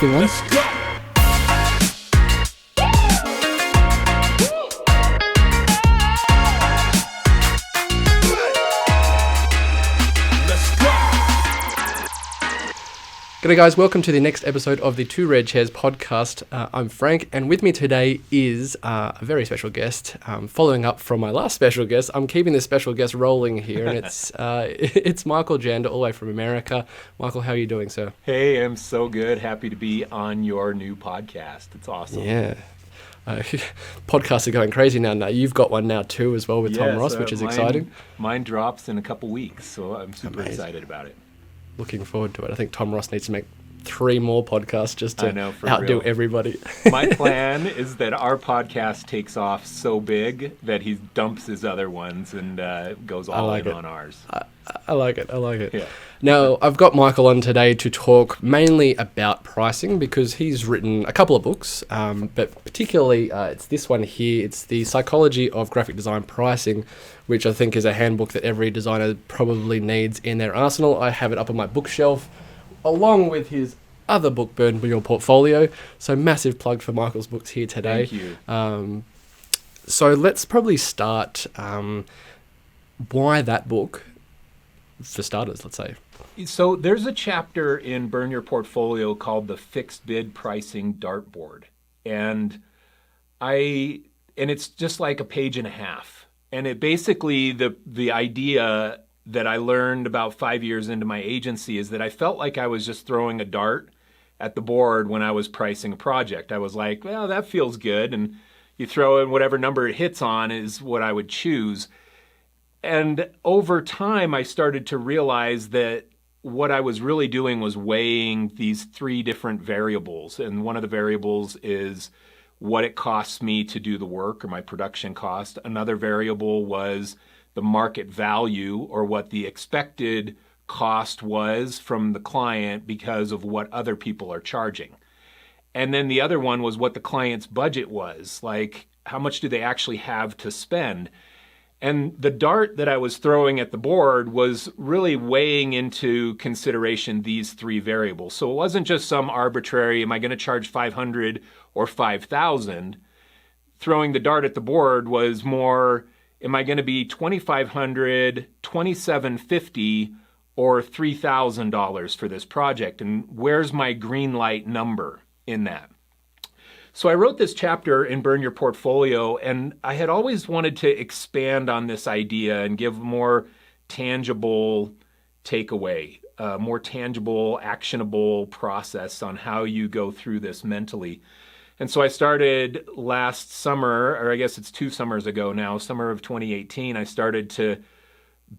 the one. G'day guys, welcome to the next episode of the Two Red Chairs podcast. I'm Frank, and with me today is a very special guest. Following up from my last special guest, I'm keeping this special guest rolling here, and it's Michal Janda, all the way from America. Michael, how are you doing, sir? Hey, I'm so good. Happy to be on your new podcast. It's awesome. Yeah. Podcasts are going crazy now. Now you've got one now too as well with Tom Ross, which is exciting. Mine drops in a couple weeks, so I'm super excited about it. Looking forward to it. I think Tom Ross needs to make 3 more podcasts just to outdo real. Everybody. My plan is that our podcast takes off so big that he dumps his other ones and goes all in on ours. I like it. Yeah. Now, I've got Michael on today to talk mainly about pricing because he's written a couple of books, but particularly it's this one here. It's The Psychology of Graphic Design Pricing, which I think is a handbook that every designer probably needs in their arsenal. I have it up on my bookshelf, along with his other book, Burn Your Portfolio. So massive plug for Michael's books here today. Thank you. So let's probably start why that book, for starters, let's say. So there's a chapter in Burn Your Portfolio called the Fixed Bid Pricing Dartboard. And it's just like a page and a half. And it basically, the idea that I learned about 5 years into my agency is that I felt like I was just throwing a dart at the board when I was pricing a project. I was like, well, that feels good. And you throw in whatever number it hits on is what I would choose. And over time, I started to realize that what I was really doing was weighing these 3 different variables. And one of the variables is what it costs me to do the work, or my production cost. Another variable was the market value, or what the expected cost was from the client because of what other people are charging. And then the other one was what the client's budget was, like how much do they actually have to spend. And the dart that I was throwing at the board was really weighing into consideration these 3 variables. So it wasn't just some arbitrary, am I going to charge 500 or 5,000? Throwing the dart at the board was more, am I going to be $2,500, $2,750, or $3,000 for this project? And where's my green light number in that? So I wrote this chapter in Burn Your Portfolio, and I had always wanted to expand on this idea and give more tangible takeaway, more tangible, actionable process on how you go through this mentally. And so I started last summer, or I guess it's 2 summers ago now, summer of 2018, I started to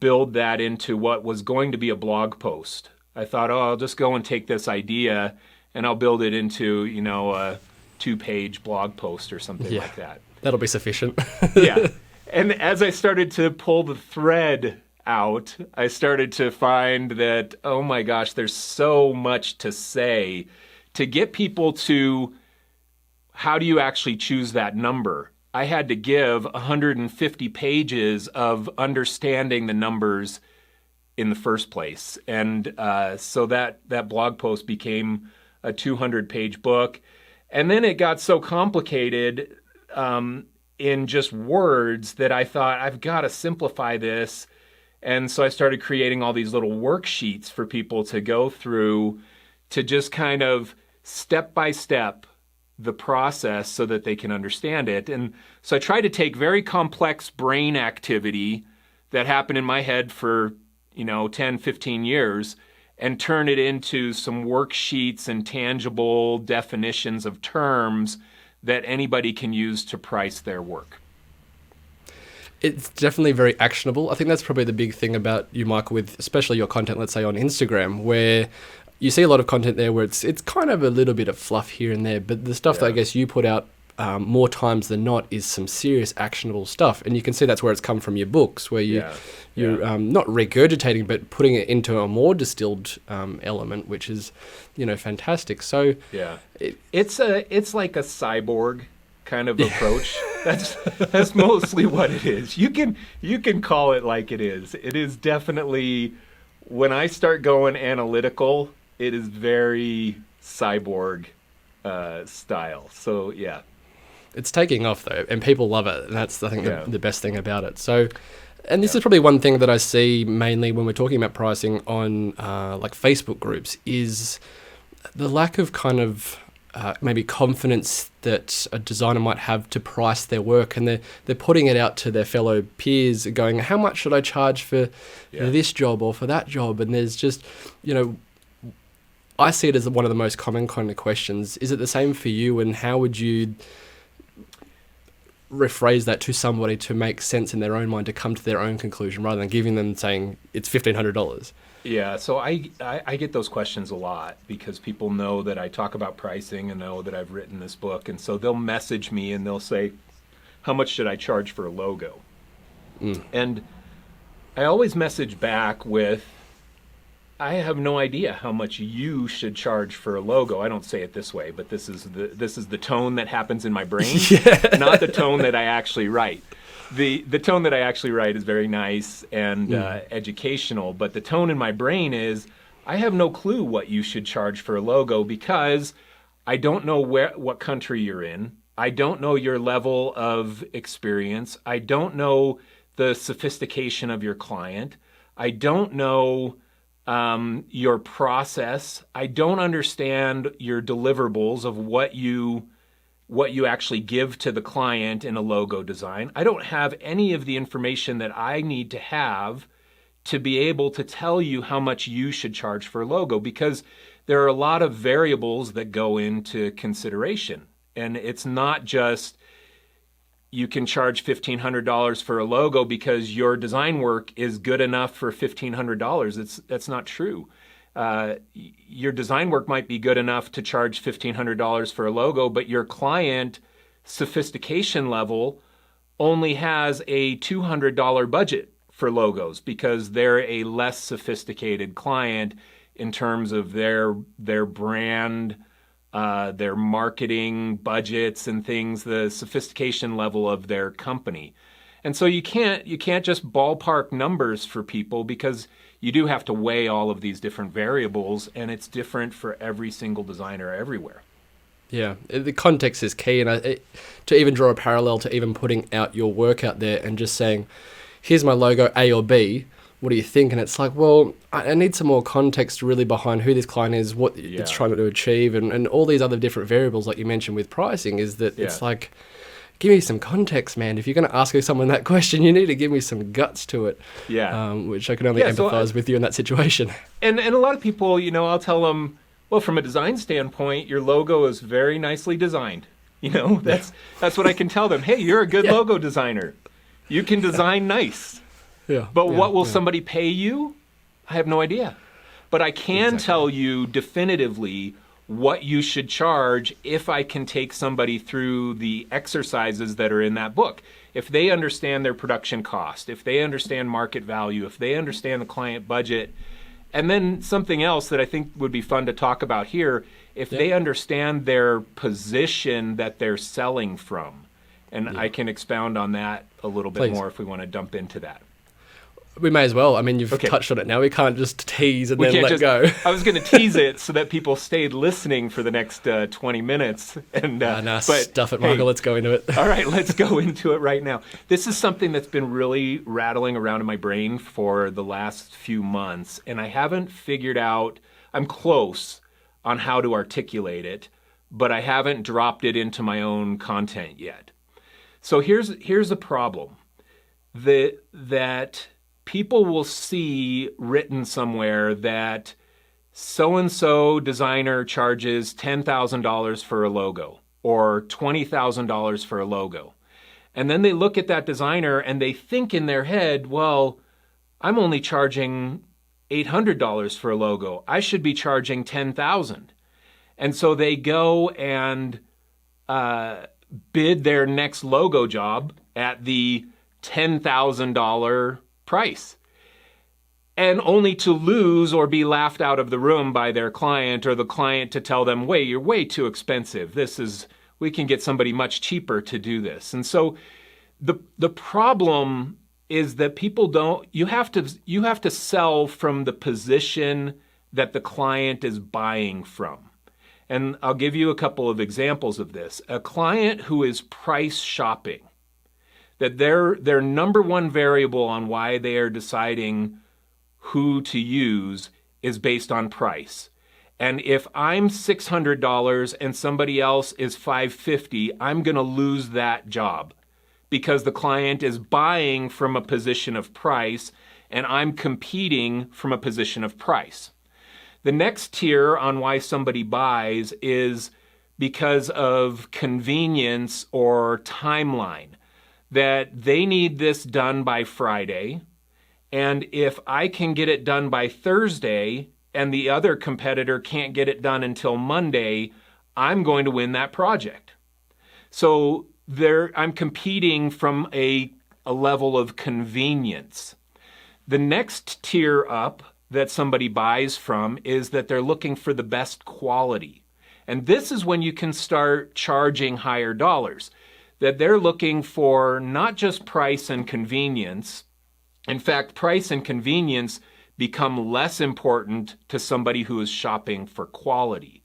build that into what was going to be a blog post. I thought, I'll just go and take this idea and I'll build it into, a 2-page blog post or something like that. That'll be sufficient. Yeah. And as I started to pull the thread out, I started to find that, oh my gosh, there's so much to say to get people to how do you actually choose that number. I had to give 150 pages of understanding the numbers in the first place. And so that blog post became a 200-page book. And then it got so complicated in just words that I thought, I've got to simplify this. And so I started creating all these little worksheets for people to go through to just kind of step by step the process so that they can understand it. And so I tried to take very complex brain activity that happened in my head for, 10, 15 years and turn it into some worksheets and tangible definitions of terms that anybody can use to price their work. It's definitely very actionable. I think that's probably the big thing about you, Michael, with especially your content, let's say on Instagram, where you see a lot of content there where it's kind of a little bit of fluff here and there, but the stuff that I guess you put out more times than not is some serious actionable stuff. And you can see that's where it's come from your books, where you're not regurgitating, but putting it into a more distilled element, which is, fantastic. So it's like a cyborg kind of approach. That's mostly what it is. You can call it like it is. It is definitely, when I start going analytical, It is very cyborg style. So yeah. It's taking off though, and people love it, and that's I think Yeah. the best thing about it. So, and this is probably one thing that I see mainly when we're talking about pricing on like Facebook groups is the lack of kind of maybe confidence that a designer might have to price their work, and they're putting it out to their fellow peers, going, "How much should I charge for this job or for that job?" And there's just, I see it as one of the most common kind of questions. Is it the same for you? And how would you rephrase that to somebody to make sense in their own mind, to come to their own conclusion, rather than giving them saying it's $1,500? Yeah, so I get those questions a lot because people know that I talk about pricing and know that I've written this book. And so they'll message me and they'll say, how much should I charge for a logo? And I always message back with, I have no idea how much you should charge for a logo. I don't say it this way, but this is the tone that happens in my brain, not the tone that I actually write. The tone that I actually write is very nice and educational, but the tone in my brain is, I have no clue what you should charge for a logo because I don't know what country you're in. I don't know your level of experience. I don't know the sophistication of your client. I don't know your process. I don't understand your deliverables of what you actually give to the client in a logo design. I don't have any of the information that I need to have to be able to tell you how much you should charge for a logo, because there are a lot of variables that go into consideration. And it's not just you can charge $1,500 for a logo because your design work is good enough for $1,500. That's not true. Your design work might be good enough to charge $1,500 for a logo, but your client sophistication level only has a $200 budget for logos because they're a less sophisticated client in terms of their brand, their marketing budgets and things, the sophistication level of their company. And so you can't just ballpark numbers for people because you do have to weigh all of these different variables, and it's different for every single designer everywhere. Yeah, the context is key, and to even draw a parallel to even putting out your work out there and just saying, here's my logo, A or B, what do you think? And it's like, well, I need some more context really behind who this client is, what it's trying to achieve, and all these other different variables like you mentioned with pricing is that it's like, give me some context, man. If you're going to ask someone that question, you need to give me some guts to it. Yeah. Which I can only empathize with you in that situation. And a lot of people, I'll tell them, well, from a design standpoint, your logo is very nicely designed. That's what I can tell them. Hey, you're a good logo designer. You can design nice. But what will somebody pay you? I have no idea. But I can tell you definitively what you should charge if I can take somebody through the exercises that are in that book. If they understand their production cost, if they understand market value, if they understand the client budget, and then something else that I think would be fun to talk about here, if they understand their position that they're selling from. And I can expound on that a little bit more if we want to dump into that. We may as well. I mean, you've touched on it now. We can't just tease and then let go. I was going to tease it so that people stayed listening for the next 20 minutes. Stuff it, Michael. Let's go into it. All right, let's go into it right now. This is something that's been really rattling around in my brain for the last few months, and I haven't figured out, I'm close on how to articulate it, but I haven't dropped it into my own content yet. So here's a problem. That people will see written somewhere that so-and-so designer charges $10,000 for a logo or $20,000 for a logo. And then they look at that designer and they think in their head, well, I'm only charging $800 for a logo. I should be charging $10,000. And so they go and bid their next logo job at the $10,000 price, and only to lose or be laughed out of the room by their client, or the client to tell them, wait, you're way too expensive. We can get somebody much cheaper to do this. And so the problem is that people you have to sell from the position that the client is buying from. And I'll give you a couple of examples of this. A client who is price shopping, that their number one variable on why they are deciding who to use is based on price. And if I'm $600 and somebody else is $550, I'm going to lose that job because the client is buying from a position of price and I'm competing from a position of price. The next tier on why somebody buys is because of convenience or timeline, that they need this done by Friday, and if I can get it done by Thursday and the other competitor can't get it done until Monday, I'm going to win that project. So I'm competing from a level of convenience. The next tier up that somebody buys from is that they're looking for the best quality. And this is when you can start charging higher dollars, that they're looking for not just price and convenience. In fact, price and convenience become less important to somebody who is shopping for quality.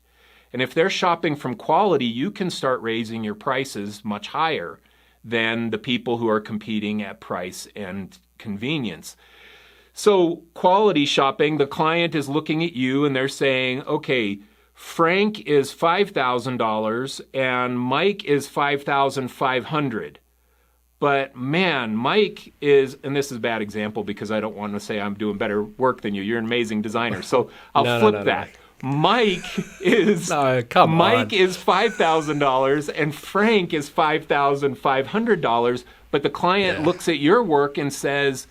And if they're shopping from quality, you can start raising your prices much higher than the people who are competing at price and convenience. So quality shopping, the client is looking at you and they're saying, okay, Frank is $5,000 and Mike is $5,500. But man, Mike is, and this is a bad example because I don't want to say I'm doing better work than you. You're an amazing designer. So I'll flip that. No. Mike is $5,000 and Frank is $5,500. But the client looks at your work and says,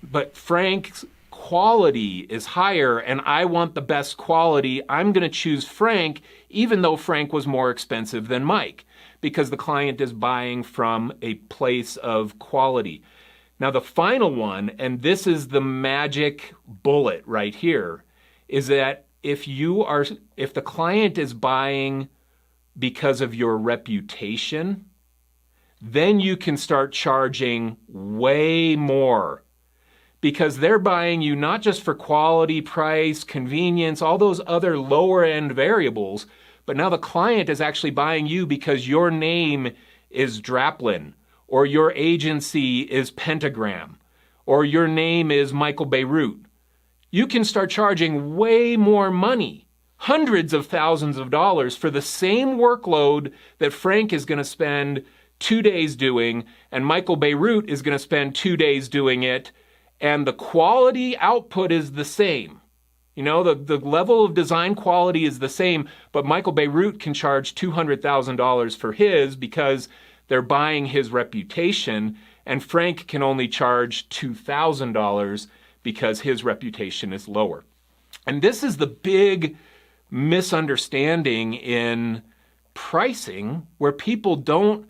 but Frank's quality is higher and I want the best quality. I'm going to choose Frank, even though Frank was more expensive than Mike, because the client is buying from a place of quality. Now, the final one, and this is the magic bullet right here, is that if the client is buying because of your reputation, then you can start charging way more, because they're buying you not just for quality, price, convenience, all those other lower end variables, but now the client is actually buying you because your name is Draplin, or your agency is Pentagram, or your name is Michael Beirut. You can start charging way more money, hundreds of thousands of dollars for the same workload that Frank is going to spend 2 days doing, and Michael Beirut is going to spend 2 days doing it, and the quality output is the same. You know, the level of design quality is the same, but Michael Beirut can charge $200,000 for his because they're buying his reputation, and Frank can only charge $2,000 because his reputation is lower. And this is the big misunderstanding in pricing, where people don't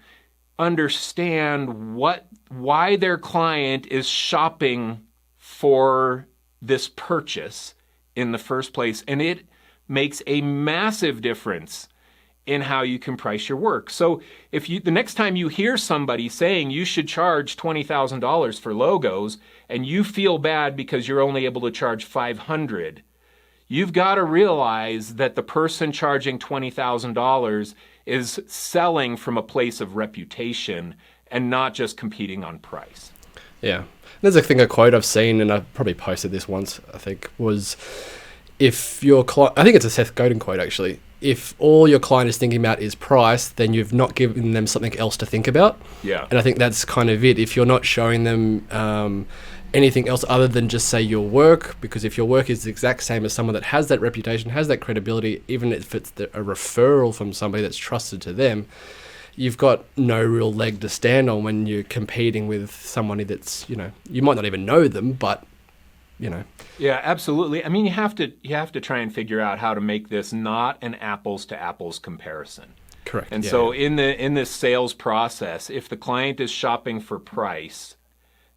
understand why their client is shopping for this purchase in the first place. And it makes a massive difference in how you can price your work. So the next time you hear somebody saying you should charge $20,000 for logos and you feel bad because you're only able to charge $500, you've got to realize that the person charging $20,000 is selling from a place of reputation and not just competing on price. Yeah. There's a quote I've seen, and I probably posted this once, I think, was if your client, I think it's a Seth Godin quote actually, if all your client is thinking about is price, then you've not given them something else to think about. Yeah. And I think that's kind of it. If you're not showing them anything else other than just say your work, because if your work is the exact same as someone that has that reputation, has that credibility, even if it's a referral from somebody that's trusted to them, you've got no real leg to stand on when you're competing with somebody that's, you might not even know them, but Yeah, absolutely. I mean, you have to try and figure out how to make this not an apples to apples comparison. Correct. And so in this sales process, if the client is shopping for price,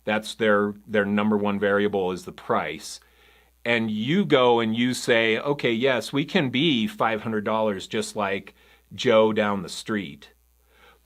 that's their number one variable is the price. And you go and you say, okay, yes, we can be $500 just like Joe down the street.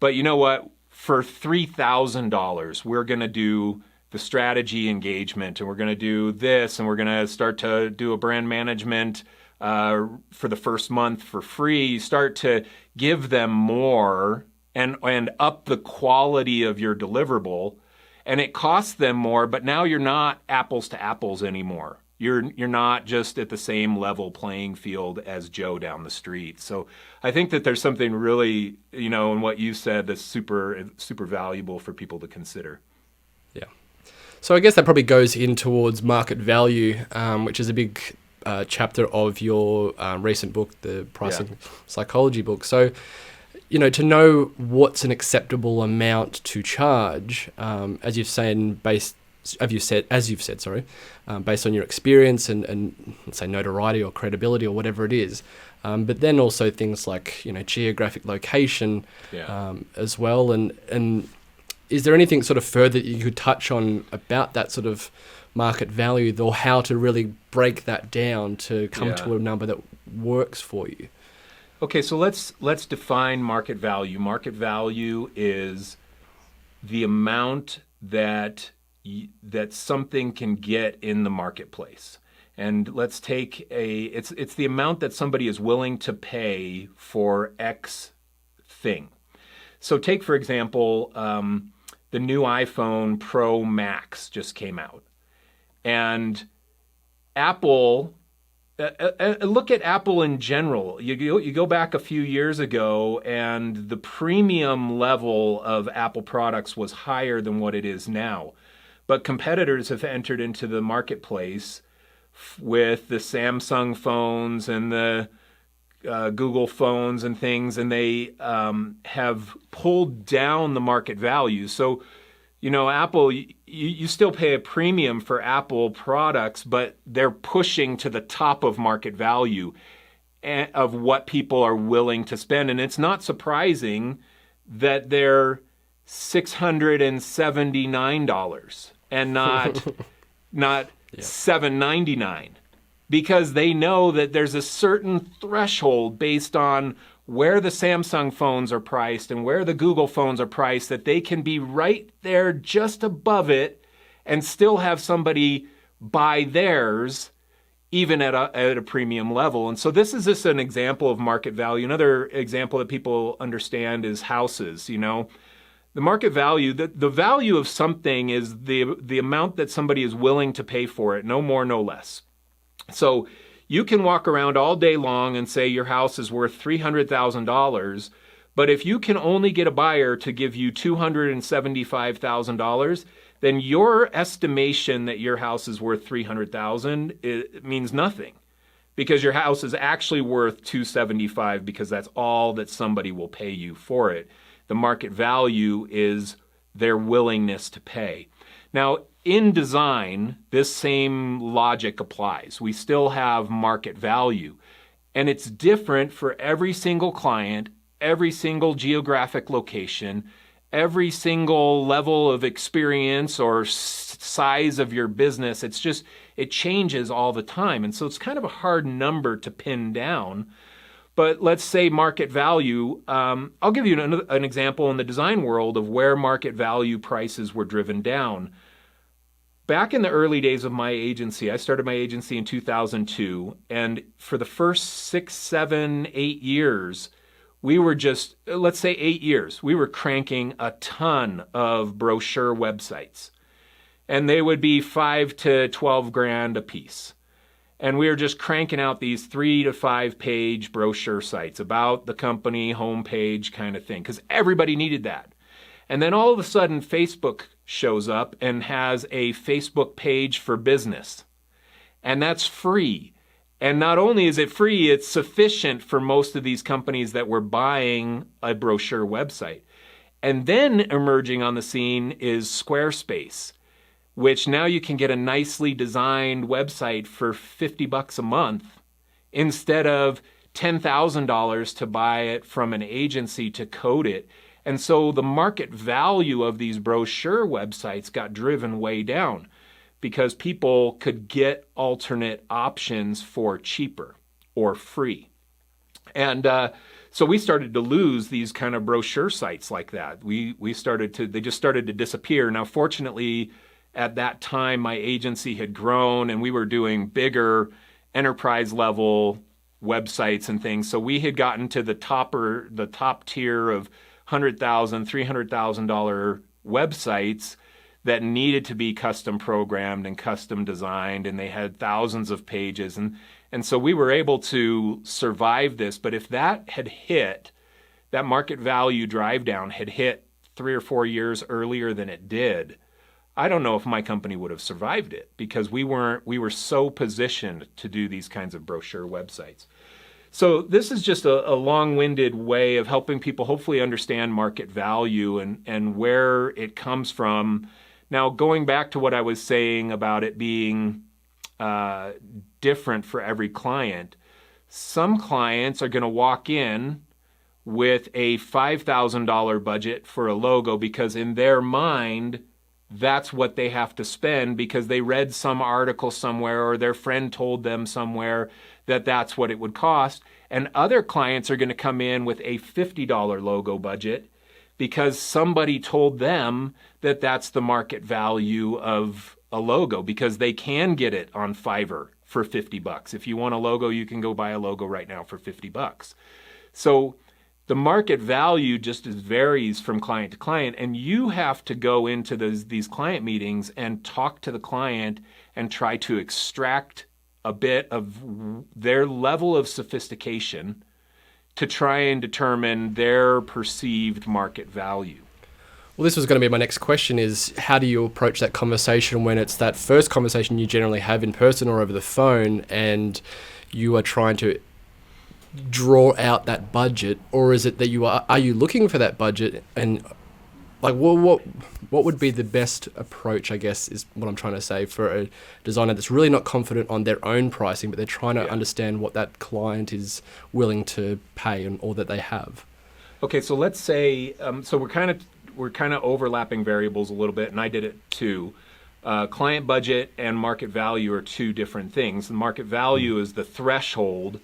But you know what? For $3,000, we're going to do the strategy engagement, and we're going to do this, and we're going to start to do a brand management for the first month for free. You start to give them more and up the quality of your deliverable, and it costs them more, but now you're not apples to apples anymore. You're not just at the same level playing field as Joe down the street. So I think that there's something really, in what you said that's super, super valuable for people to consider. Yeah. So I guess that probably goes in towards market value, which is a big chapter of your recent book, the Pricing Psychology book. So, to know what's an acceptable amount to charge, as you've said, based on your experience and let's say notoriety or credibility or whatever it is, but then also things like geographic location as well. And is there anything sort of further that you could touch on about that sort of market value, or how to really break that down to come to a number that works for you? Okay, so let's define market value. Market value is the amount that something can get in the marketplace. And let's take it's the amount that somebody is willing to pay for X thing. So take, for example, the new iPhone Pro Max just came out. And Apple, look at Apple in general. You go back a few years ago, and the premium level of Apple products was higher than what it is now. But competitors have entered into the marketplace with the Samsung phones and the Google phones and things, and they have pulled down the market value. So, Apple, you still pay a premium for Apple products, but they're pushing to the top of market value of what people are willing to spend. And it's not surprising that they're $679 and not $799, because they know that there's a certain threshold based on where the Samsung phones are priced and where the Google phones are priced, that they can be right there just above it and still have somebody buy theirs even at a premium level. And so this is just an example of market value. Another example that people understand is houses. The market value, the value of something is the amount that somebody is willing to pay for it, no more, no less. So you can walk around all day long and say your house is worth $300,000, but if you can only get a buyer to give you $275,000, then your estimation that your house is worth $300,000, it means nothing, because your house is actually worth $275,000 because that's all that somebody will pay you for it. The market value is their willingness to pay. Now, in design, this same logic applies. We still have market value, and it's different for every single client, every single geographic location, every single level of experience or size of your business. It changes all the time. And so it's kind of a hard number to pin down. But let's say market value. I'll give you an example in the design world of where market value prices were driven down. Back in the early days of my agency, I started my agency in 2002, and for the first 6, 7, 8 years, we were let's say 8 years, we were cranking a ton of brochure websites, and they would be $5 to $12,000 a piece. And we were just cranking out these 3 to 5 page brochure sites about the company, homepage kind of thing, because everybody needed that. And then all of a sudden, Facebook shows up and has a Facebook page for business. And that's free. And not only is it free, it's sufficient for most of these companies that were buying a brochure website. And then emerging on the scene is Squarespace, which now you can get a nicely designed website for $50 a month instead of $10,000 to buy it from an agency to code it. And so the market value of these brochure websites got driven way down because people could get alternate options for cheaper or free. And so we started to lose these kind of brochure sites like that. They just started to disappear. Now, fortunately, at that time, my agency had grown and we were doing bigger enterprise level websites and things. So we had gotten to the top tier of $100,000, $300,000 websites that needed to be custom programmed and custom designed, and they had thousands of pages. And so we were able to survive this. But if that had hit, that market value drive down had hit 3 or 4 years earlier than it did, I don't know if my company would have survived it, because we were so positioned to do these kinds of brochure websites. So this is just a long-winded way of helping people hopefully understand market value and where it comes from. Now, going back to what I was saying about it being different for every client, some clients are going to walk in with a $5,000 budget for a logo because in their mind, that's what they have to spend because they read some article somewhere or their friend told them somewhere that that's what it would cost. And other clients are going to come in with a $50 logo budget because somebody told them that that's the market value of a logo because they can get it on Fiverr for $50. If you want a logo, you can go buy a logo right now for $50. So the market value just varies from client to client, and you have to go into these client meetings and talk to the client and try to extract a bit of their level of sophistication to try and determine their perceived market value. Well, this was going to be my next question is how do you approach that conversation when it's that first conversation you generally have in person or over the phone and you are trying to draw out that budget, or is it that are you looking for that budget, and like what would be the best approach, I guess, is what I'm trying to say, for a designer that's really not confident on their own pricing, but they're trying to understand what that client is willing to pay or that they have. Okay, so let's say so we're kind of overlapping variables a little bit, and I did it too. Client budget and market value are two different things. The market value is the threshold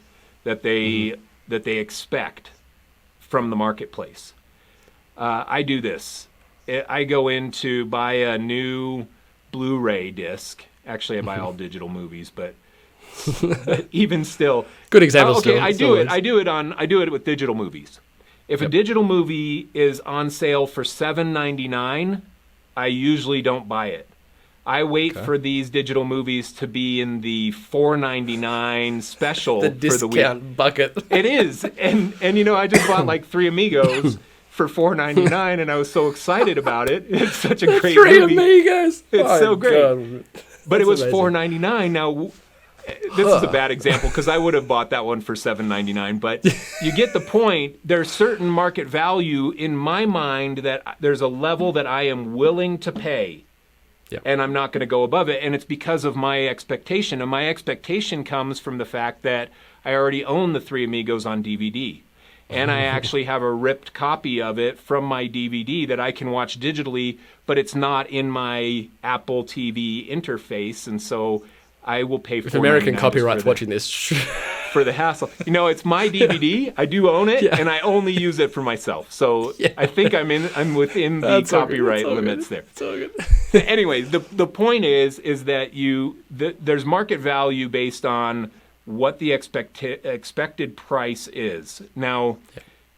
that they expect from the marketplace. I do this. I go in to buy a new Blu-ray disc. Actually, I buy all digital movies, but even still, good example. Okay, I do it with digital movies. If a digital movie is on sale for $7.99, I usually don't buy it. I wait for these digital movies to be in the $4.99 special the for the week. The discount bucket. It is. And I just bought like 3 Amigos for $4.99 and I was so excited about it. It's such a great Three movie. Amigos. It's so great. God. But it was amazing. $4.99. Now, this is a bad example because I would have bought that one for $7.99. But you get the point. There's certain market value in my mind that there's a level that I am willing to pay. Yep. And I'm not going to go above it. And it's because of my expectation. And my expectation comes from the fact that I already own the 3 Amigos on DVD. And I actually have a ripped copy of it from my DVD that I can watch digitally, but it's not in my Apple TV interface. And so I will pay for If American copyright's watching this. For the hassle. It's my DVD. I do own it, and I only use it for myself. So I think I'm within the copyright limits there. It's all good. Anyway, the point is that there's market value based on what the expected price is. Now,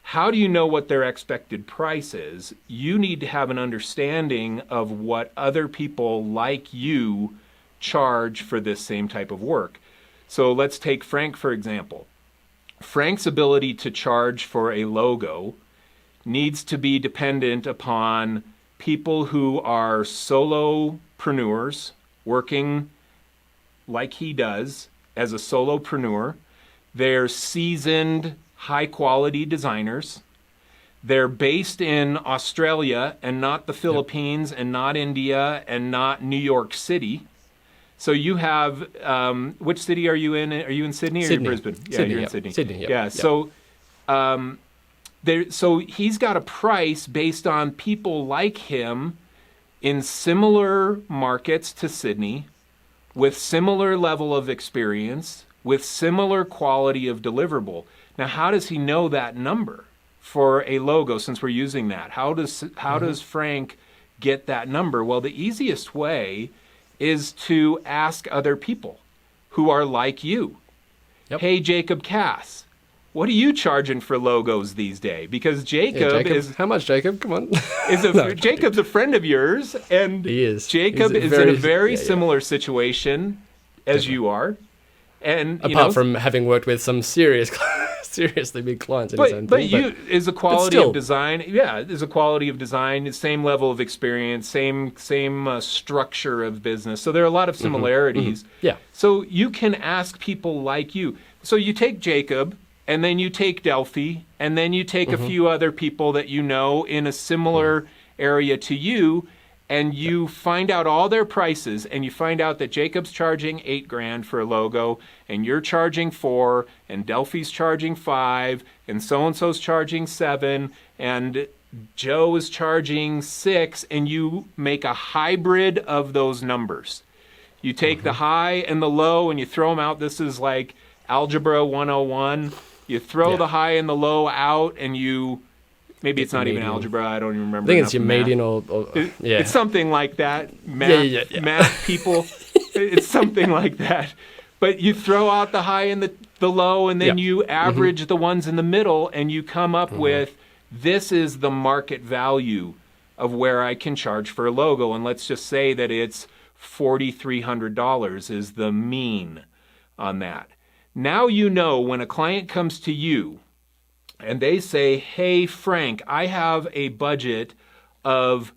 how do you know what their expected price is? You need to have an understanding of what other people like you charge for this same type of work. So let's take Frank, for example. Frank's ability to charge for a logo needs to be dependent upon people who are solopreneurs working like he does as a solopreneur. They're seasoned, high-quality designers. They're based in Australia and not the Philippines and not India and not New York City. So you have, which city are you in? Are you in Sydney or Sydney. You're Brisbane? Yeah, Sydney, you're in Sydney. Sydney, yep. Yeah, so so he's got a price based on people like him in similar markets to Sydney, with similar level of experience, with similar quality of deliverable. Now, how does he know that number for a logo, since we're using that? How does Frank get that number? Well, the easiest way is to ask other people who are like you. Yep. Hey, Jacob Cass, what are you charging for logos these days? Because Jacob is... How much, Jacob? Come on. Jacob's a friend of yours, and he is. Jacob is in a very similar situation as you are. And apart from having worked with some seriously big clients in his own thing. Is a quality of design. Yeah, there's a quality of design, same level of experience, same structure of business. So there are a lot of similarities. Mm-hmm. Yeah. So you can ask people like you. So you take Jacob, and then you take Delphi, and then you take a few other people that you know in a similar area to you, and you find out all their prices, and you find out that Jacob's charging $8,000 for a logo, and you're charging $4,000, and Delphi's charging $5,000, and so-and-so's charging $7,000, and Joe is charging $6,000, and you make a hybrid of those numbers. You take the high and the low, and you throw them out. This is like Algebra 101. You throw the high and the low out, and you... Maybe it's not even algebra. I don't even remember. I think it's your median or It's something like that. Math people. It's something like that. But you throw out the high and the low, and then you average the ones in the middle, and you come up with, this is the market value of where I can charge for a logo. And let's just say that it's $4,300 is the mean on that. Now you know when a client comes to you, and they say, hey, Frank, I have a budget of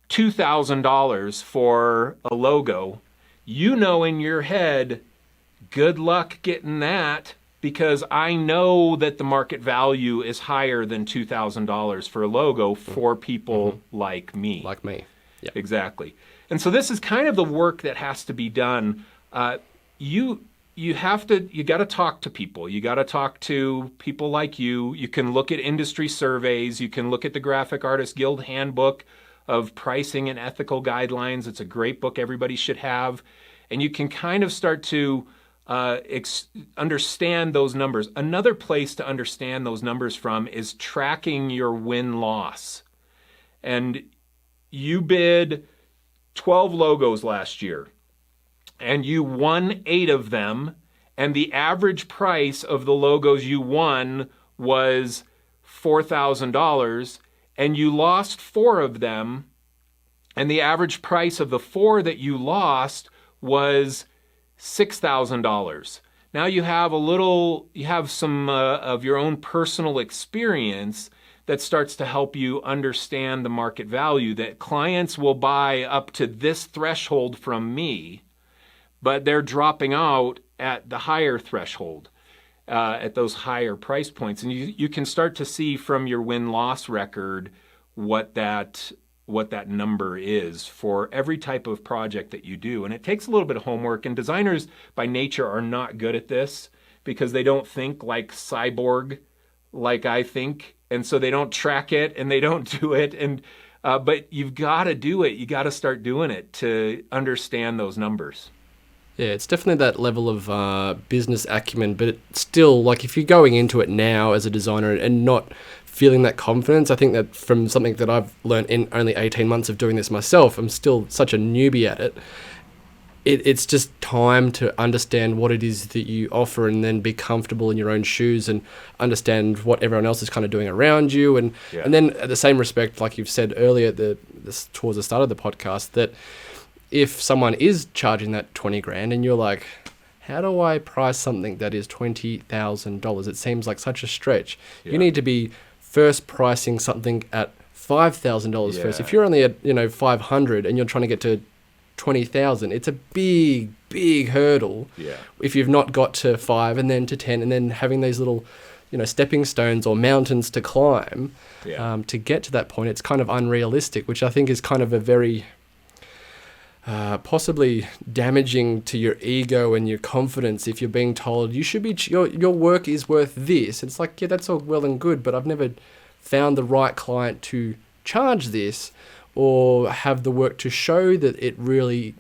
$2,000 for a logo. You know in your head, good luck getting that, because I know that the market value is higher than $2,000 for a logo for people like me. Like me. Yeah. Exactly. And so this is kind of the work that has to be done. You got to talk to people. You got to talk to people like you. You can look at industry surveys. You can look at the Graphic Artists Guild Handbook of Pricing and Ethical Guidelines. It's a great book everybody should have. And you can kind of start to understand those numbers. Another place to understand those numbers from is tracking your win-loss. And you bid 12 logos last year, and you won 8 of them, and the average price of the logos you won was $4,000, and you lost 4 of them, and the average price of the 4 that you lost was $6,000. Now you have some of your own personal experience that starts to help you understand the market value, that clients will buy up to this threshold from me, but they're dropping out at the higher threshold, at those higher price points. And you can start to see from your win-loss record what that number is for every type of project that you do. And it takes a little bit of homework, and designers by nature are not good at this because they don't think like cyborg like I think, and so they don't track it and they don't do it. And but you've got to do it. You got to start doing it to understand those numbers. Yeah, it's definitely that level of business acumen, but it's still, like, if you're going into it now as a designer and not feeling that confidence, I think that from something that I've learned in only 18 months of doing this myself, I'm still such a newbie at it. It's just time to understand what it is that you offer and then be comfortable in your own shoes and understand what everyone else is kind of doing around you. And then at the same respect, like you've said earlier towards the start of the podcast, that if someone is charging that $20,000 and you're like, how do I price something that is $20,000? It seems like such a stretch. Yeah. You need to be first pricing something at $5,000 first. If you're only at $500 and you're trying to get to $20,000, it's a big hurdle. Yeah. If you've not got to 5 and then to 10 and then having these little stepping stones or mountains to climb to get to that point, it's kind of unrealistic, which I think is kind of a very possibly damaging to your ego and your confidence if you're being told you should be your work is worth this. It's like, yeah, that's all well and good, but I've never found the right client to charge this or have the work to show that it really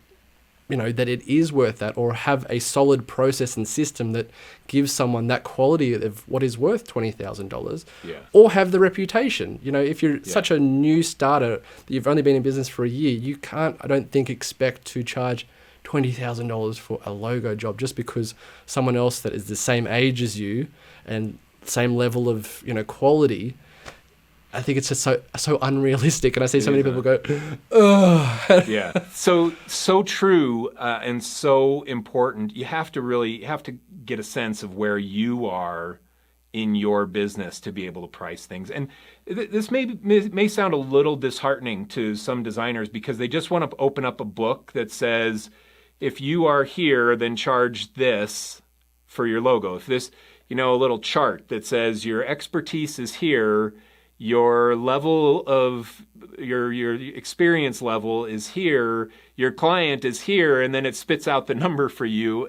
that it is worth that, or have a solid process and system that gives someone that quality of what is worth $20,000, or have the reputation. If you're such a new starter that you've only been in business for a year, you can't, I don't think, expect to charge $20,000 for a logo job just because someone else that is the same age as you and same level of quality. I think it's just so unrealistic, and I see so many people go, "Ugh." Yeah, so true, and so important. You have to get a sense of where you are in your business to be able to price things. And this may sound a little disheartening to some designers because they just want to open up a book that says, if you are here, then charge this for your logo. If this, a little chart that says your expertise is here, your level of your experience level is here, your client is here, and then it spits out the number for you.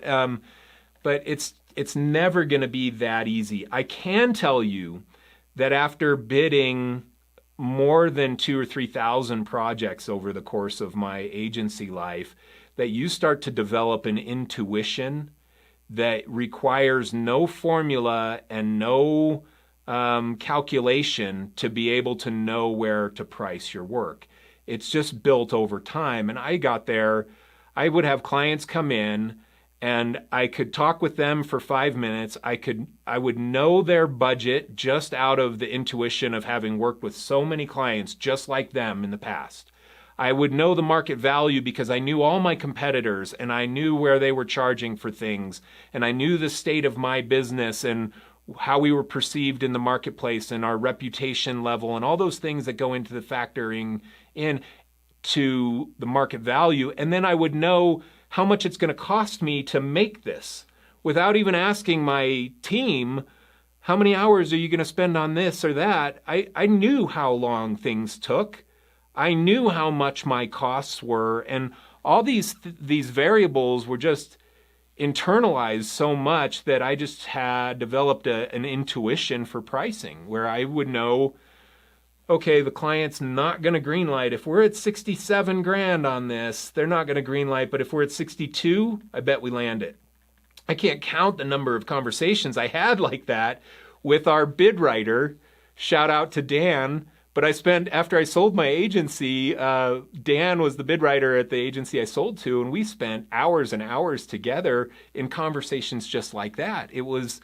But it's never going to be that easy. I can tell you that after bidding more than 2,000 or 3,000 projects over the course of my agency life, that you start to develop an intuition that requires no formula and no calculation to be able to know where to price your work. It's just built over time. And I got there, I would have clients come in and I could talk with them for 5 minutes. I would know their budget just out of the intuition of having worked with so many clients just like them in the past. I would know the market value because I knew all my competitors and I knew where they were charging for things, and I knew the state of my business and how we were perceived in the marketplace and our reputation level and all those things that go into the factoring in to the market value. And then I would know how much it's going to cost me to make this without even asking my team, how many hours are you going to spend on this or that? I knew how long things took. I knew how much my costs were, and all these variables were just internalized so much that I just had developed an intuition for pricing where I would know, okay, the client's not going to greenlight. If we're at 67 grand on this, they're not going to greenlight, but if we're at 62, I bet we land it. I can't count the number of conversations I had like that with our bid writer. Shout out to Dan. But after I sold my agency, Dan was the bid writer at the agency I sold to, and we spent hours and hours together in conversations just like that. It was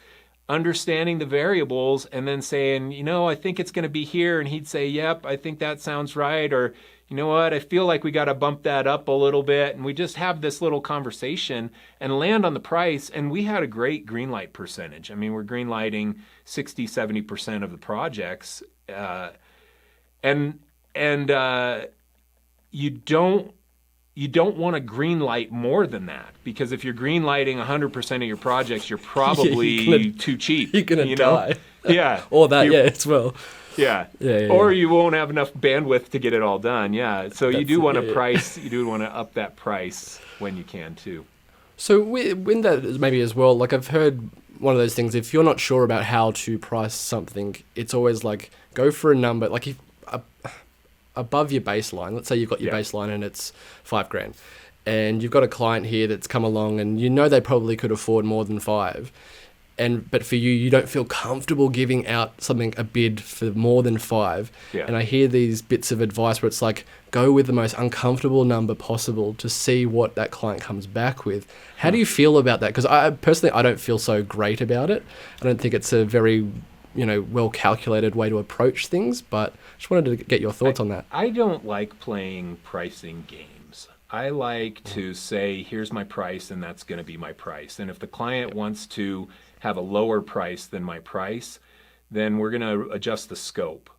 understanding the variables and then saying, I think it's going to be here. And he'd say, yep, I think that sounds right. Or, you know what, I feel like we got to bump that up a little bit. And we just have this little conversation and land on the price. And we had a great greenlight percentage. I mean, we're greenlighting 60, 70% of the projects. And you don't want to green light more than that, because if you're green lighting 100% of your projects, you're probably too cheap. You're gonna die. Yeah. Or that, as well. Yeah. Or you won't have enough bandwidth to get it all done. Yeah. So you do want to price. You do want to up that price when you can too. So I don't like playing pricing games. I like to say, here's my price, and that's going to be my price. And if the client wants to have a lower price than my price, then we're going to adjust the scope.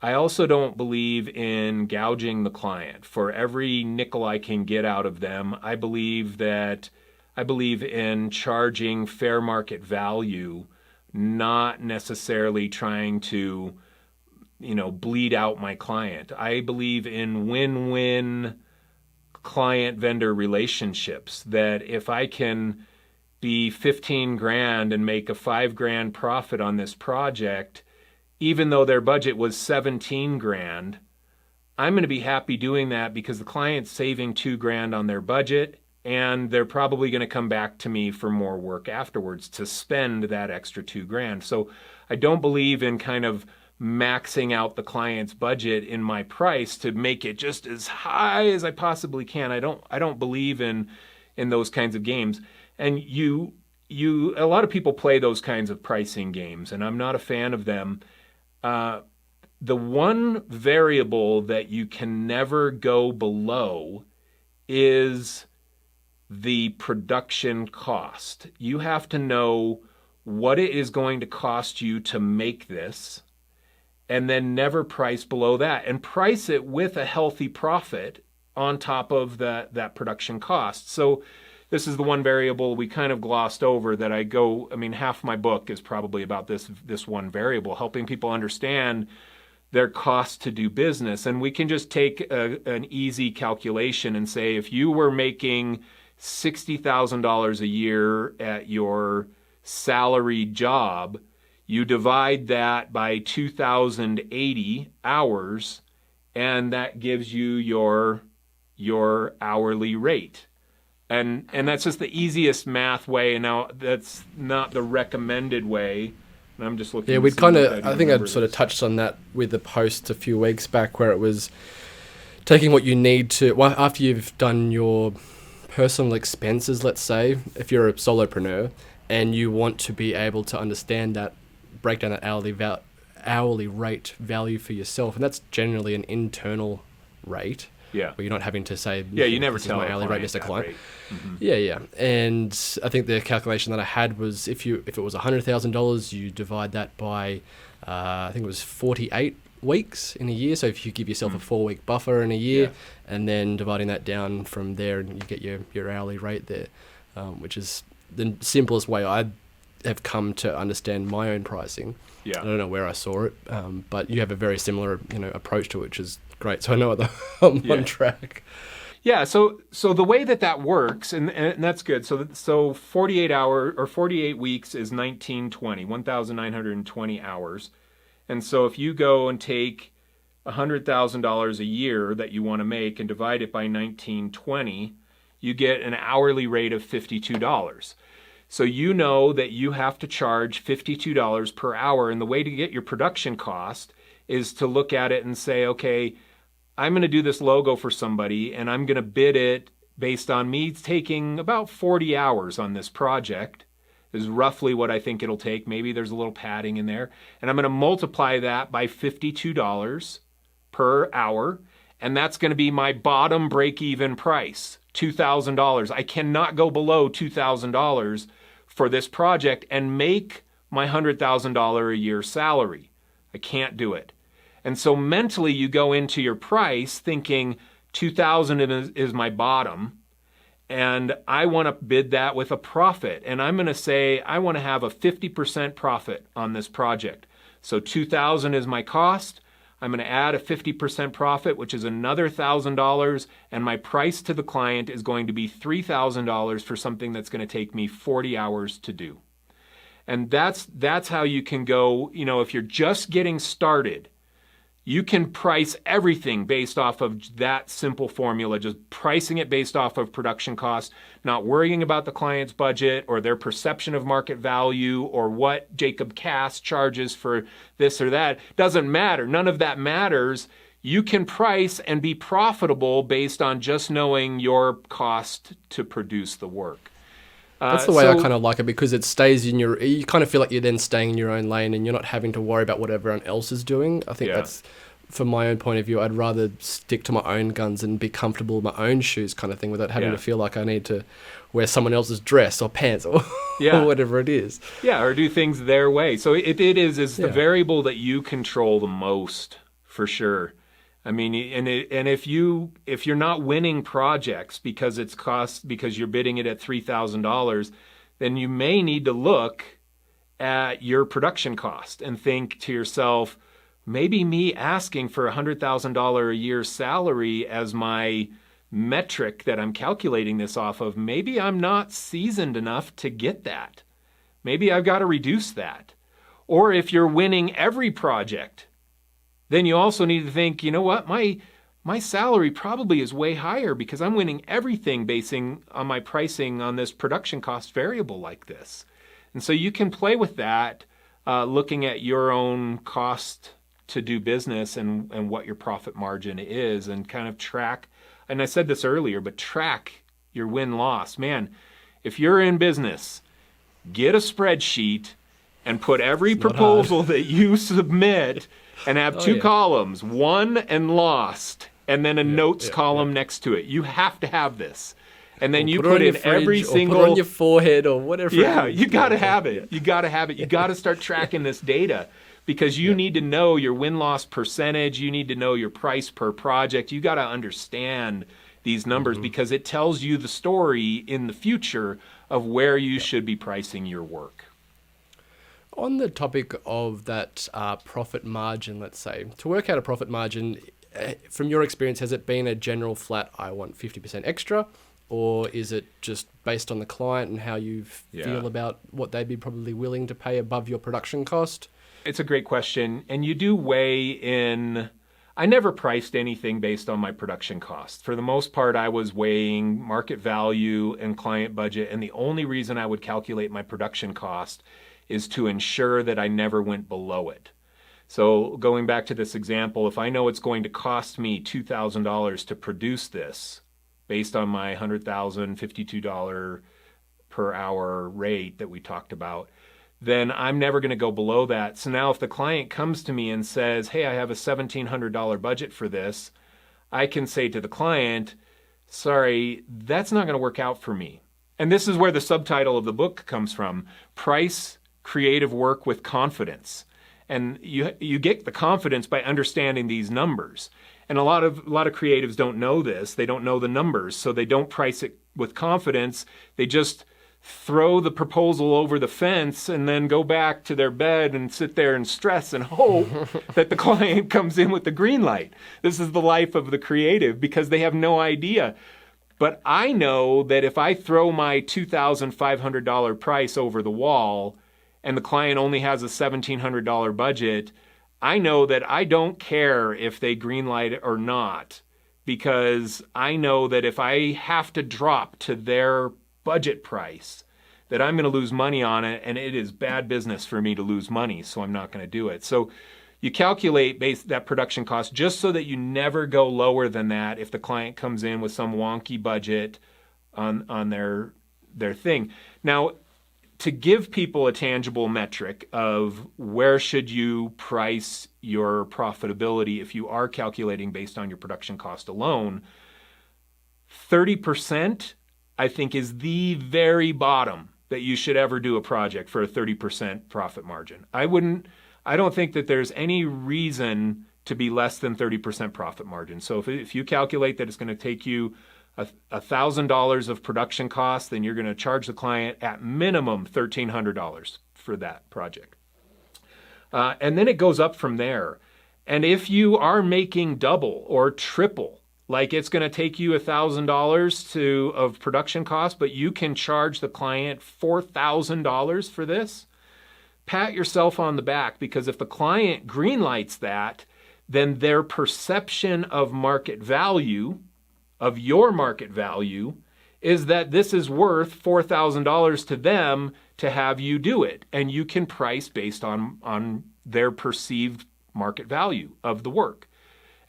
I also don't believe in gouging the client. For every nickel I can get out of them, I believe in charging fair market value, not necessarily trying to, bleed out my client. I believe in win-win client-vendor relationships, that if I can be 15 grand and make a 5 grand profit on this project, even though their budget was 17 grand, I'm going to be happy doing that because the client's saving 2 grand on their budget and they're probably going to come back to me for more work afterwards to spend that extra $2,000. So I don't believe in kind of maxing out the client's budget in my price to make it just as high as I possibly can. I don't believe in those kinds of games. And a lot of people play those kinds of pricing games, and I'm not a fan of them. The one variable that you can never go below is the production cost. You have to know what it is going to cost you to make this, and then never price below that, and price it with a healthy profit on top of that production cost. So this is the one variable we kind of glossed over that half my book is probably about this one variable, helping people understand their cost to do business. And we can just take an easy calculation and say, if you were making $60,000 a year at your salaried job, you divide that by 2,080 hours, and that gives you your hourly rate. And that's just the easiest math way. And now that's not the recommended way. And I'm just looking. Yeah, we'd kind of, I think I'd sort of touched on that with the post a few weeks back, where it was taking what you need to, well, after you've done your personal expenses, let's say, if you're a solopreneur and you want to be able to understand that, break down that hourly rate value for yourself. And that's generally an internal rate. Yeah. Where you're not having to say, you never this tell is my hourly rate, Mr. Client. Mm-hmm. Yeah. And I think the calculation that I had was if it was $100,000, you divide that by, I think it was 48 weeks in a year. So if you give yourself a 4-week buffer in a year, and then dividing that down from there, and you get your hourly rate there, which is the simplest way I have come to understand my own pricing. Yeah. I don't know where I saw it, but you have a very similar, approach to it, which is great. So I know I'm on track. Yeah. So the way that works, and that's good. So 48 weeks is 1,920 hours. And so if you go and take $100,000 a year that you want to make and divide it by 1920, you get an hourly rate of $52. So you know that you have to charge $52 per hour. And the way to get your production cost is to look at it and say, okay, I'm going to do this logo for somebody, and I'm going to bid it based on me taking about 40 hours on this project, is roughly what I think it'll take. Maybe there's a little padding in there. And I'm going to multiply that by $52 per hour. And that's going to be my bottom break-even price, $2,000. I cannot go below $2,000 for this project and make my $100,000 a year salary. I can't do it. And so mentally you go into your price thinking $2,000 is my bottom, and I want to bid that with a profit. And I'm going to say I want to have a 50% profit on this project. So $2,000 is my cost. I'm going to add a 50% profit, which is another $1,000, and my price to the client is going to be $3,000 for something that's going to take me 40 hours to do. And that's how you can go, if you're just getting started, you can price everything based off of that simple formula, just pricing it based off of production costs, not worrying about the client's budget or their perception of market value or what Jacob Cass charges for this or that. Doesn't matter. None of that matters. You can price and be profitable based on just knowing your cost to produce the work. That's the way I kind of like it, because it stays you kind of feel like you're then staying in your own lane and you're not having to worry about what everyone else is doing. I think that's, from my own point of view, I'd rather stick to my own guns and be comfortable in my own shoes kind of thing without having to feel like I need to wear someone else's dress or pants or, or whatever it is. Yeah, or do things their way. So it is the variable that you control the most, for sure. I mean, and if you're not winning projects because you're bidding it at $3,000, then you may need to look at your production cost and think to yourself, maybe me asking for $100,000 a year salary as my metric that I'm calculating this off of, maybe I'm not seasoned enough to get that. Maybe I've got to reduce that. Or if you're winning every project, then you also need to think, you know what, my my salary probably is way higher because I'm winning everything basing on my pricing on this production cost variable like this. And so you can play with that, looking at your own cost to do business and what your profit margin is, and kind of track. And I said this earlier, but track your win-loss. Man, if you're in business, get a spreadsheet and put every proposal that you submit and have two columns, won and lost, and then a notes column next to it. You have to have this. And then you put in every single... Put it on your forehead or whatever. Yeah, you got to have it. You got to have it. You got to start tracking this data, because you need to know your win-loss percentage. You need to know your price per project. You got to understand these numbers because it tells you the story in the future of where you should be pricing your work. On the topic of that profit margin, let's say, to work out a profit margin, from your experience, has it been a general flat, I want 50% extra, or is it just based on the client and how you feel about what they'd be probably willing to pay above your production cost? It's a great question. And you do weigh in... I never priced anything based on my production cost. For the most part, I was weighing market value and client budget. And the only reason I would calculate my production cost is to ensure that I never went below it. So going back to this example, if I know it's going to cost me $2,000 to produce this based on my $100,000, $52 per hour rate that we talked about, then I'm never going to go below that. So now if the client comes to me and says, hey, I have a $1,700 budget for this, I can say to the client, sorry, that's not going to work out for me. And this is where the subtitle of the book comes from, Price Creative Work with Confidence. And you get the confidence by understanding these numbers. And a lot of creatives don't know this. They don't know the numbers, so they don't price it with confidence. They just throw the proposal over the fence and then go back to their bed and sit there and stress and hope that the client comes in with the green light. This is the life of the creative because they have no idea. But I know that if I throw my $2,500 price over the wall and the client only has a $1,700 budget, I know that I don't care if they greenlight it or not, because I know that if I have to drop to their budget price, that I'm going to lose money on it, and it is bad business for me to lose money, so I'm not going to do it. So you calculate that production cost just so that you never go lower than that if the client comes in with some wonky budget on their thing. Now, to give people a tangible metric of where should you price your profitability if you are calculating based on your production cost alone, 30% I think is the very bottom that you should ever do a project for a 30% profit margin. I don't think that there's any reason to be less than 30% profit margin. So if you calculate that it's going to take you $1,000 of production costs, then you're going to charge the client at minimum $1,300 for that project. And then it goes up from there. And if you are making double or triple, like it's going to take you $1,000 of production costs, but you can charge the client $4,000 for this, pat yourself on the back, because if the client greenlights that, then their perception of market value, of your market value, is that this is worth $4,000 to them to have you do it. And you can price based on their perceived market value of the work.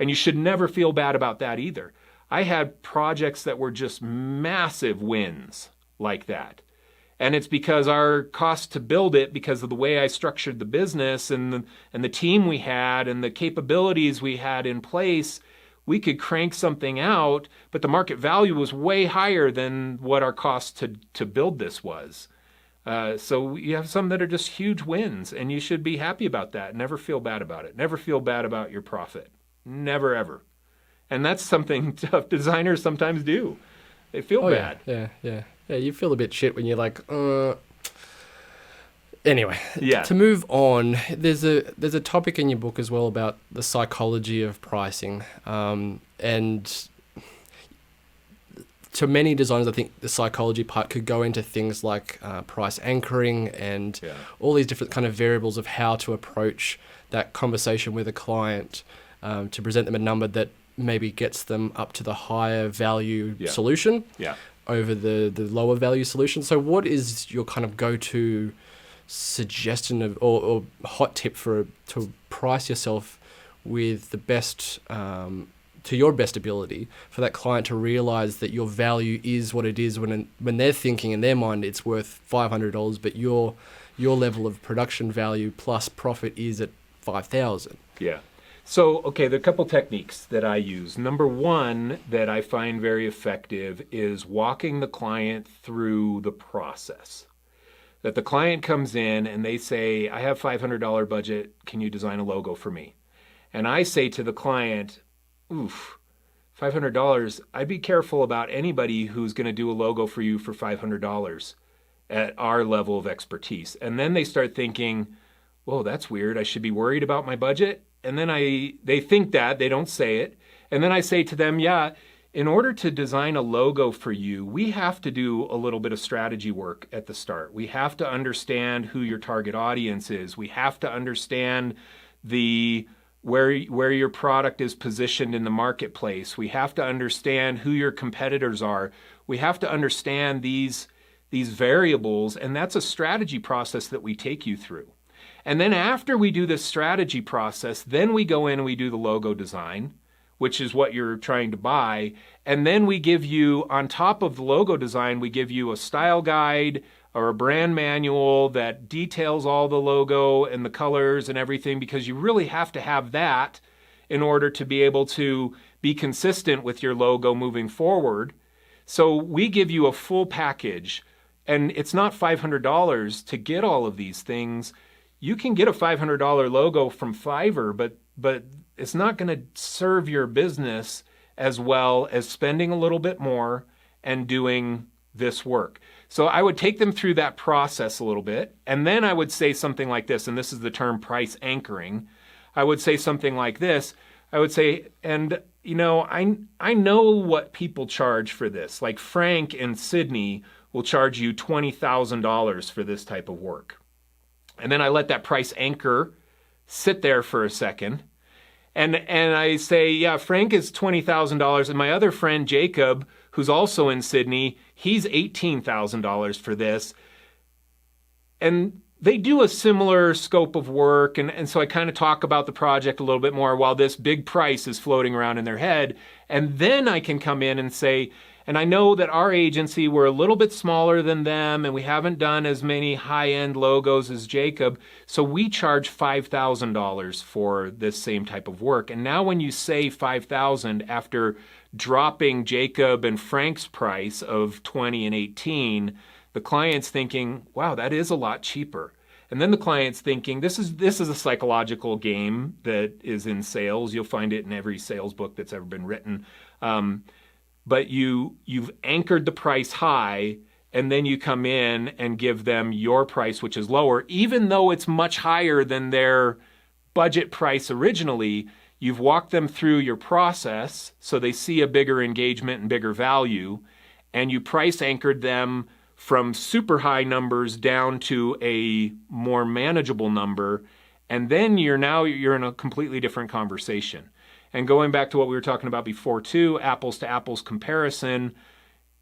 And you should never feel bad about that either. I had projects that were just massive wins like that. And it's because our cost to build it, because of the way I structured the business and the team we had and the capabilities we had in place, we could crank something out, but the market value was way higher than what our cost to build this was. So you have some that are just huge wins, and you should be happy about that. Never feel bad about it. Never feel bad about your profit. Never, ever. And that's something tough designers sometimes do. They feel bad. Yeah. You feel a bit shit when you're like, Anyway, yeah. To move on, there's a topic in your book as well about the psychology of pricing. And to many designers, I think the psychology part could go into things like price anchoring and all these different kind of variables of how to approach that conversation with a client to present them a number that maybe gets them up to the higher value Yeah. solution Yeah. over the lower value solution. So what is your kind of go-to suggestion of or hot tip to price yourself with the best to your best ability for that client to realize that your value is what it is when they're thinking in their mind it's worth $500, but your level of production value plus profit is at 5,000. Yeah. So, okay, there are a couple techniques that I use. Number one that I find very effective is walking the client through the process. That the client comes in and they say, I have $500 budget, can you design a logo for me? And I say to the client, oof, $500, I'd be careful about anybody who's going to do a logo for you for $500 at our level of expertise. And then they start thinking, whoa, that's weird. I should be worried about my budget. And then they think that, they don't say it. And then I say to them, yeah, in order to design a logo for you, we have to do a little bit of strategy work at the start. We have to understand who your target audience is. We have to understand where your product is positioned in the marketplace. We have to understand who your competitors are. We have to understand these variables, and that's a strategy process that we take you through. And then after we do this strategy process, then we go in and we do the logo design, which is what you're trying to buy. And then we give you, on top of the logo design, we give you a style guide or a brand manual that details all the logo and the colors and everything, because you really have to have that in order to be able to be consistent with your logo moving forward. So we give you a full package, and it's not $500 to get all of these things. You can get a $500 logo from Fiverr, but it's not going to serve your business as well as spending a little bit more and doing this work. So I would take them through that process a little bit, and then I would say something like this, and this is the term price anchoring. I would say something like this. I would say, and you know, I know what people charge for this. Like Frank in Sydney will charge you $20,000 for this type of work. And then I let that price anchor sit there for a second. And I say, yeah, Frank is $20,000. And my other friend, Jacob, who's also in Sydney, he's $18,000 for this. And they do a similar scope of work. And so I kind of talk about the project a little bit more while this big price is floating around in their head. And then I can come in and say, and I know that our agency, we're a little bit smaller than them, and we haven't done as many high-end logos as Jacob, so we charge $5,000 for this same type of work. And now when you say $5,000 after dropping Jacob and Frank's price of $20 and $18, the client's thinking, wow, that is a lot cheaper. And then the client's thinking, this is a psychological game that is in sales. You'll find it in every sales book that's ever been written. But you've anchored the price high, and then you come in and give them your price, which is lower, even though it's much higher than their budget price originally. You've walked them through your process so they see a bigger engagement and bigger value, and you price anchored them from super high numbers down to a more manageable number, and then you're in a completely different conversation. And going back to what we were talking about before too, apples to apples comparison,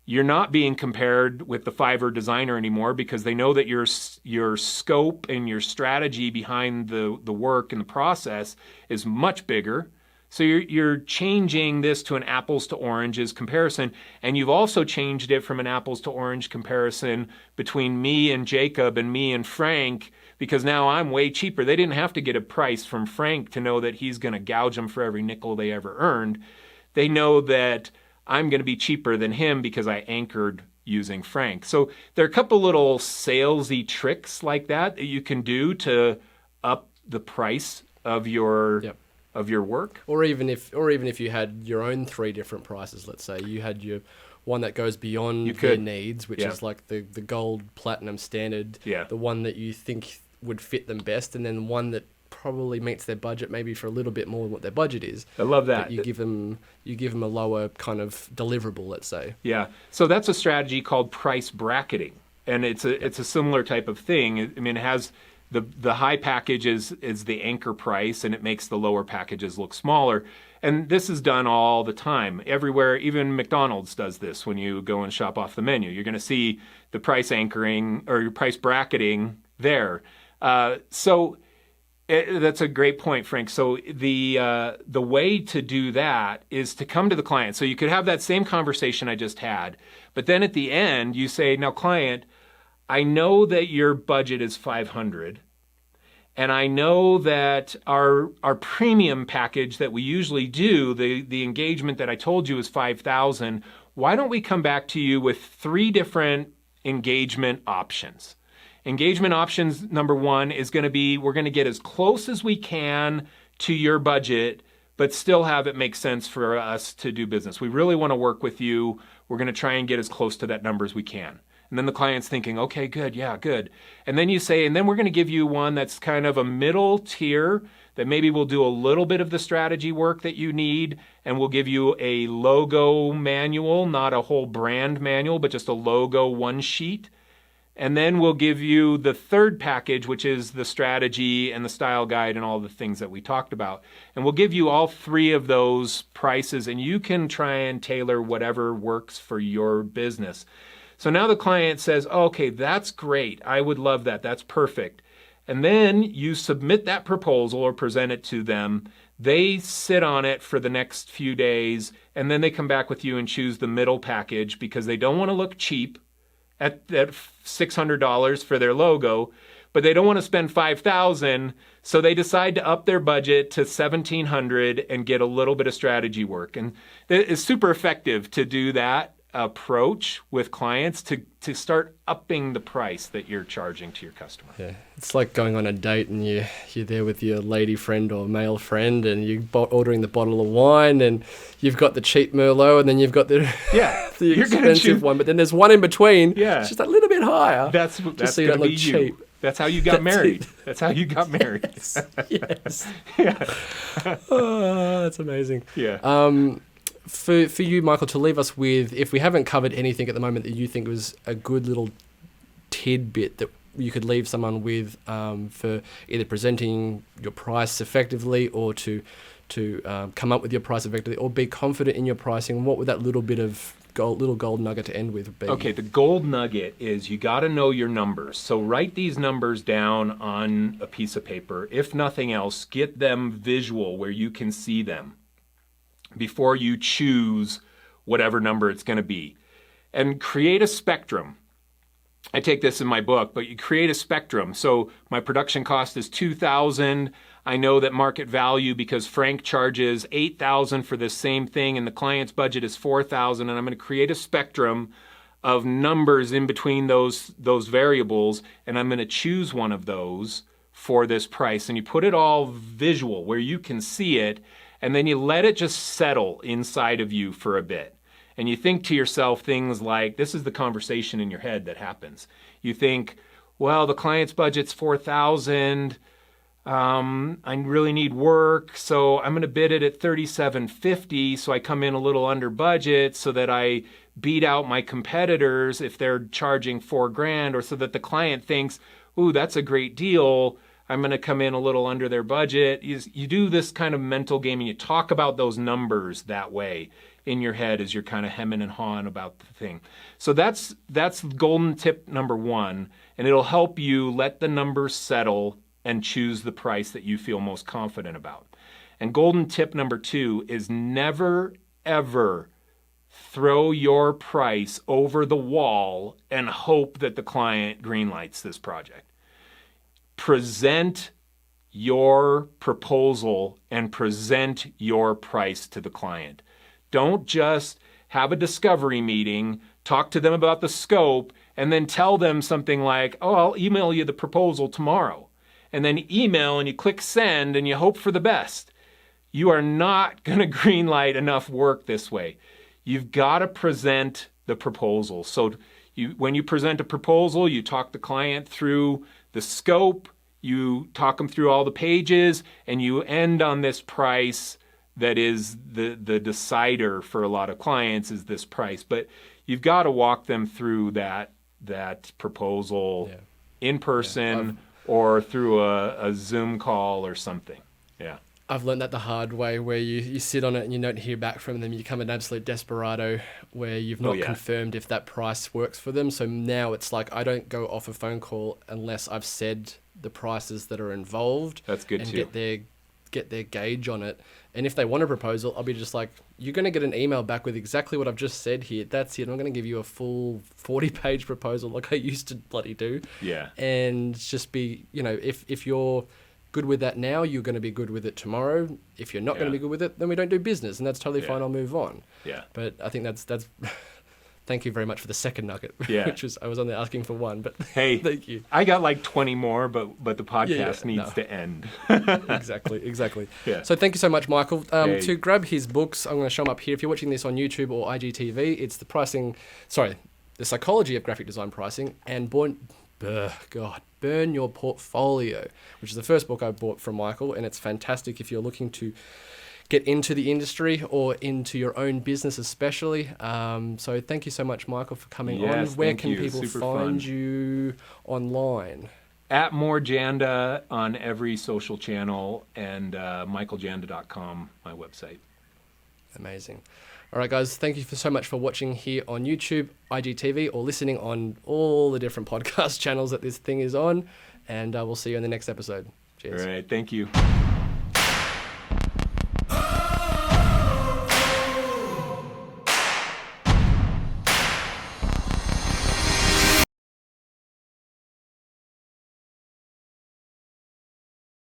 you're not being compared with the Fiverr designer anymore because they know that your scope and your strategy behind the work and the process is much bigger. So you're changing this to an apples to oranges comparison, and you've also changed it from an apples to orange comparison between me and Jacob and me and Frank, because now I'm way cheaper. They didn't have to get a price from Frank to know that he's going to gouge them for every nickel they ever earned. They know that I'm going to be cheaper than him because I anchored using Frank. So there are a couple little salesy tricks like that you can do to up the price of your work. Or even if you had your own 3 different prices, let's say you had your one that goes beyond their needs, which is like the gold, platinum, standard, the one that you think would fit them best, and then one that probably meets their budget maybe for a little bit more than what their budget is. I love that. But you give them a lower kind of deliverable, let's say. Yeah. So that's a strategy called price bracketing, and it's a similar type of thing. I mean, it has The high package is the anchor price, and it makes the lower packages look smaller. And this is done all the time, everywhere. Even McDonald's does this when you go and shop off the menu. You're going to see the price anchoring or your price bracketing there. That's a great point, Frank. So the way to do that is to come to the client. So you could have that same conversation I just had, but then at the end you say, "Now, client, I know that your budget is $500, and I know that our premium package that we usually do, the engagement that I told you is $5,000. Why don't we come back to you with 3 different engagement options?" Engagement options number 1 is going to be, we're going to get as close as we can to your budget, but still have it make sense for us to do business. We really want to work with you. We're going to try and get as close to that number as we can. And then the client's thinking, okay, good, yeah, good. And then you say, and then we're going to give you one that's kind of a middle tier that maybe we'll do a little bit of the strategy work that you need, and we'll give you a logo manual, not a whole brand manual, but just a logo one sheet. And then we'll give you the third package, which is the strategy and the style guide and all the things that we talked about. And we'll give you all 3 of those prices, and you can try and tailor whatever works for your business. So now the client says, okay, that's great. I would love that. That's perfect. And then you submit that proposal or present it to them. They sit on it for the next few days, and then they come back with you and choose the middle package because they don't want to look cheap at $600 for their logo, but they don't want to spend $5,000, so they decide to up their budget to $1,700 and get a little bit of strategy work. And it's super effective to do that approach with clients to start upping the price that you're charging to your customer. Yeah, it's like going on a date and you're there with your lady friend or male friend, and you're ordering the bottle of wine, and you've got the cheap Merlot, and then you've got the the expensive one, but then there's one in between. Yeah, it's just a little bit higher. That's so you don't look cheap. That's how you got married. That's how you got married. Yes. Yeah. Oh, that's amazing. Yeah. For you, Michael, to leave us with, if we haven't covered anything at the moment that you think was a good little tidbit that you could leave someone with for either presenting your price effectively or to come up with your price effectively or be confident in your pricing, what would that little bit of gold nugget to end with be? Okay, the gold nugget is you got to know your numbers. So write these numbers down on a piece of paper. If nothing else, get them visual where you can see them before you choose whatever number it's going to be. And create a spectrum. I take this in my book, but you create a spectrum. So my production cost is $2,000. I know that market value, because Frank charges $8,000 for this same thing and the client's budget is $4,000, and I'm going to create a spectrum of numbers in between those variables, and I'm going to choose one of those for this price. And you put it all visual where you can see it, and then you let it just settle inside of you for a bit. And you think to yourself things like, this is the conversation in your head that happens. You think, well, the client's budget's $4,000. I really need work, so I'm going to bid it at $3,750, so I come in a little under budget so that I beat out my competitors if they're charging $4,000, or so that the client thinks, ooh, that's a great deal. I'm going to come in a little under their budget. You do this kind of mental game, and you talk about those numbers that way in your head as you're kind of hemming and hawing about the thing. So that's golden tip number 1, and it'll help you let the numbers settle and choose the price that you feel most confident about. And golden tip number 2 is never, ever throw your price over the wall and hope that the client greenlights this project. Present your proposal and present your price to the client. Don't just have a discovery meeting, talk to them about the scope, and then tell them something like, oh, I'll email you the proposal tomorrow. And then email and you click send and you hope for the best. You are not going to greenlight enough work this way. You've got to present the proposal. So when you present a proposal, you talk the client through the scope, you talk them through all the pages, and you end on this price that is the decider for a lot of clients is this price. But you've got to walk them through that proposal in person or through a Zoom call or something. Yeah. I've learned that the hard way, where you sit on it and you don't hear back from them. You become an absolute desperado where you've not confirmed if that price works for them. So now it's like I don't go off a phone call unless I've said the prices that are involved. That's good and too. Get their gauge on it. And if they want a proposal, I'll be just like, you're going to get an email back with exactly what I've just said here. That's it. I'm going to give you a full 40-page proposal like I used to bloody do. Yeah. And just be, if you're good with that now, you're going to be good with it tomorrow. If you're not going to be good with it, then we don't do business, and that's totally fine. I'll move on. Yeah. But I think that's thank you very much for the second nugget, Yeah. which was, I was only asking for one, but hey, thank you. I got like 20 more, but the podcast needs to end. Exactly. Yeah. So thank you so much, Michael. To grab his books, I'm going to show them up here. If you're watching this on YouTube or IGTV, it's the Psychology of Graphic Design Pricing and Burn Your Portfolio, which is the first book I bought from Michael, and it's fantastic if you're looking to get into the industry or into your own business especially. So thank you so much, Michael, for coming on. Where can people find you online? At More Janda on every social channel, and michaeljanda.com, my website. Amazing. All right, guys, thank you so much for watching here on YouTube, IGTV, or listening on all the different podcast channels that this thing is on. And we'll see you in the next episode. Cheers. All right, thank you.